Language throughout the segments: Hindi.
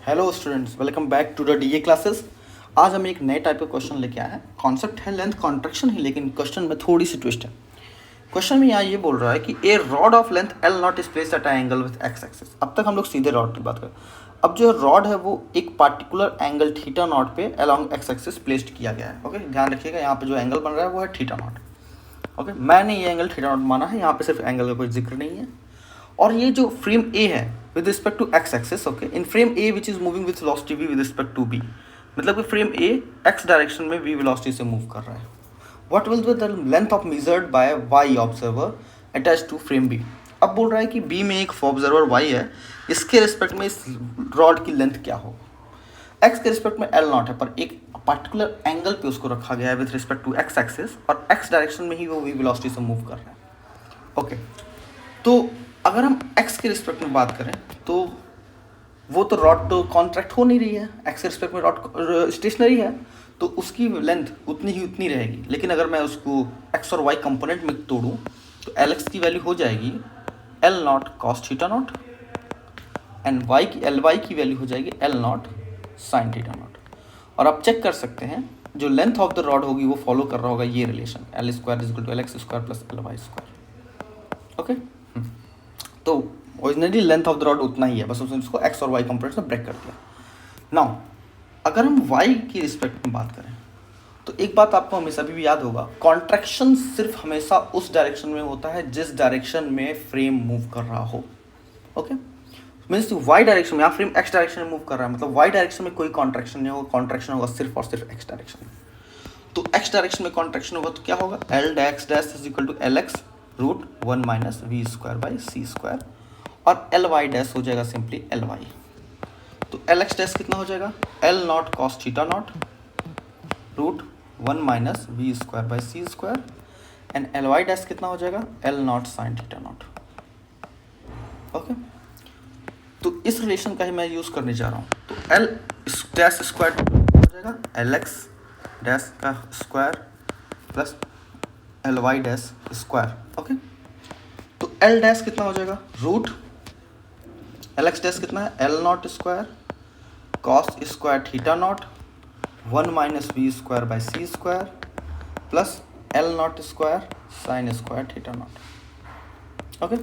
Hello students, welcome back to the DA classes. आज हम एक नए टाइप का क्वेश्चन लेके आए हैं। कॉन्सेप्ट है लेंथ कॉन्ट्रैक्शन ही, लेकिन क्वेश्चन में थोड़ी सी ट्विस्ट है। क्वेश्चन में यहाँ ये बोल रहा है कि a rod of length L not is placed at angle with x axis. अब तक हम लोग सीधे रॉड की बात करें। अब जो रॉड है वो एक पार्टिकुलर एंगल थीटा नॉट पे अलॉन्ग एक्स एक्सिस प्लेस्ड किया गया है। ओके, ध्यान रखिएगा, यहाँ पे जो एंगल बन रहा है वो है थीटा नॉट। ओके, मैंने ये एंगल थीटा नॉट माना है, यहाँ पे सिर्फ एंगल का कोई जिक्र नहीं है। और ये जो फ्रेम ए है with respect to x axis, okay, in frame A which is moving with velocity v with respect to b, मतलब कि फ्रेम ए एक्स डायरेक्शन में v वेलोसिटी से मूव कर रहा है। What will be the length of measured by y observer attach to frame b। अब बोल रहा है कि b में एक ऑब्जर्वर y है, इसके रिस्पेक्ट में इस रॉड की लेंथ क्या होगा। x के रिस्पेक्ट में l नॉट है, पर एक पर्टिकुलर एंगल पे उसको रखा गया है with respect to x axis, और x डायरेक्शन में ही वो v वेलोसिटी से मूव कर रहा है। ओके, तो अगर हम x के रिस्पेक्ट में बात करें तो वो तो रॉड तो कॉन्ट्रैक्ट हो नहीं रही है, x के रिस्पेक्ट में रॉड स्टेशनरी है, तो उसकी लेंथ उतनी रहेगी। लेकिन अगर मैं उसको x और y कंपोनेंट में तोड़ूं तो Lx की वैल्यू हो जाएगी L not cos theta not, and Ly की वैल्यू हो जाएगी L not sine theta not. और आप चेक कर सकते हैं जो लेंथ ऑफ द रॉड होगी वो फॉलो कर रहा होगा ये relation L square is equal to Lx square plus Ly square. Okay, तो originally length of the rod उतना ही है, बस उसने उसको एक्स और वाई कंपोनेंट्स में ब्रेक कर दिया। नाउ अगर हम वाई की रिस्पेक्ट में बात करें तो एक बात आपको हमेशा भी याद होगा, कॉन्ट्रैक्शन सिर्फ हमेशा उस डायरेक्शन में होता है जिस डायरेक्शन में फ्रेम मूव कर रहा हो। ओके, मीन्स वाई डायरेक्शन में, यहाँ फ्रेम एक्स डायरेक्शन में मूव कर रहा है, मतलब वाई डायरेक्शन में कोई कॉन्ट्रैक्शन नहीं होगा, कॉन्ट्रैक्शन होगा सिर्फ और सिर्फ एक्स डायरेक्शन में। तो एक्स डायरेक्शन में कॉन्ट्रैक्शन होगा तो क्या होगा, L dash dash is equal to L x root 1 minus v square by c square, और एल वाई डैश हो जाएगा सिंपली एल वाई। तो एल एक्स डैश कितना हो जाएगा, L not cos theta not root 1 minus v square by c square, and L y dash कितना हो जाएगा, L not sine theta not. Okay, तो इस रिलेशन का ही मैं यूज़ करने जा रहा हूँ। तो एल डैश स्क्वायर हो जाएगा एल एक्स डैश का square plus L y dash square. Okay, तो एल डैश कितना हो जाएगा, रूट एल एक्स डैश कितना है, L not square cos square theta not 1 minus v square by c square plus L not square sine square theta not. Okay,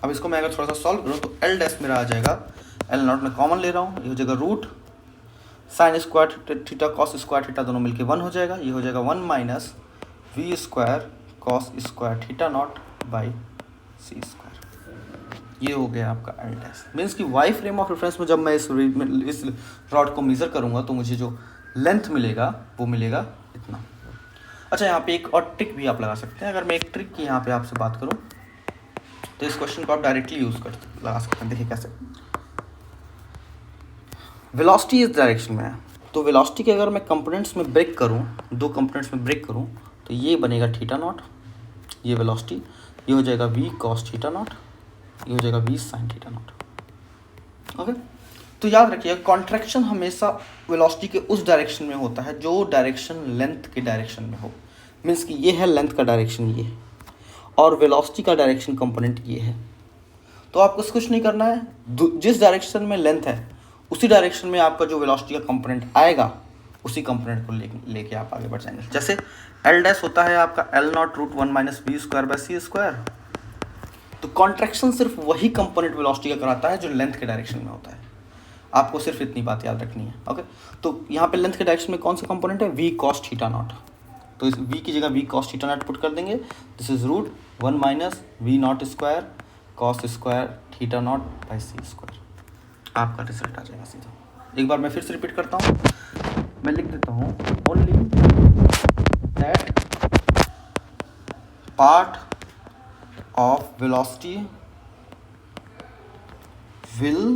अब इसको मैं अगर थोड़ा सा सॉल्व करूँ तो एल डैश मेरा आ जाएगा, एल नॉट में कॉमन ले रहा हूँ, ये हो जाएगा root sine square theta cos square theta दोनों मिलके 1 हो जाएगा, ये हो जाएगा 1 minus v square cos square theta naught by c square. ये हो गया आपका एल डैश। मीन्स कि वाई फ्रेम ऑफ रेफरेंस में जब मैं इस रॉड को मेज़र करूँगा तो मुझे जो लेंथ मिलेगा वो मिलेगा इतना। अच्छा, यहाँ पे एक और ट्रिक भी आप लगा सकते हैं। अगर मैं एक ट्रिक की यहाँ पे आपसे बात करूँ तो इस क्वेश्चन को आप डायरेक्टली यूज़ कर लगा सकते हैं। देखिए कैसे, वेलोसिटी इस डायरेक्शन में है, तो वेलोसिटी के अगर मैं कंपोनेंट्स में ब्रेक करूँ, दो कंपोनेंट्स में ब्रेक करूँ, तो ये बनेगा थीटा नॉट, ये वेलोसिटी, ये हो जाएगा वी कॉस थीटा नॉट, ये हो जाएगा v sine theta not. Okay, तो याद रखिए कॉन्ट्रैक्शन हमेशा वेलोसिटी के उस डायरेक्शन में होता है जो डायरेक्शन लेंथ के डायरेक्शन में हो। मीन्स कि ये है लेंथ का डायरेक्शन ये, और वेलोसिटी का डायरेक्शन कंपोनेंट ये है। तो आपको कुछ नहीं करना है, जिस डायरेक्शन में लेंथ है उसी डायरेक्शन में आपका जो वेलोसिटी का कंपोनेंट आएगा उसी कंपोनेंट को लेके आप आगे बढ़ जाएंगे। जैसे एल डैश होता है आपका L naught root 1 minus v square by c square, तो कॉन्ट्रैक्शन सिर्फ वही कंपोनेंट वेलोसिटी का कराता है जो लेंथ के डायरेक्शन में होता है। आपको सिर्फ इतनी बात याद रखनी है। ओके, तो यहाँ पे लेंथ के डायरेक्शन में कौन सा कंपोनेंट है, वी कॉस थीटा नॉट, तो इस वी की जगह v cos theta naught put कर देंगे। This is root 1 minus v naught square cos square theta naught by c square. आपका रिजल्ट आ जाएगा सीधा। एक बार मैं फिर से रिपीट करता हूँ, मैं लिख देता हूँ, only that part of velocity will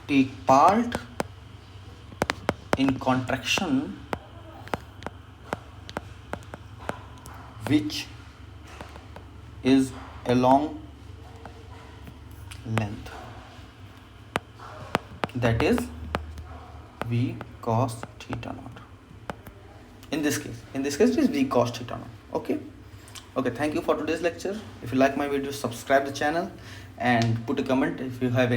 take part in contraction which is along length, that is v cos theta naught. In this case it is v cos theta naught. Okay, thank you for today's lecture. If you like my video, subscribe the channel and put a comment if you have any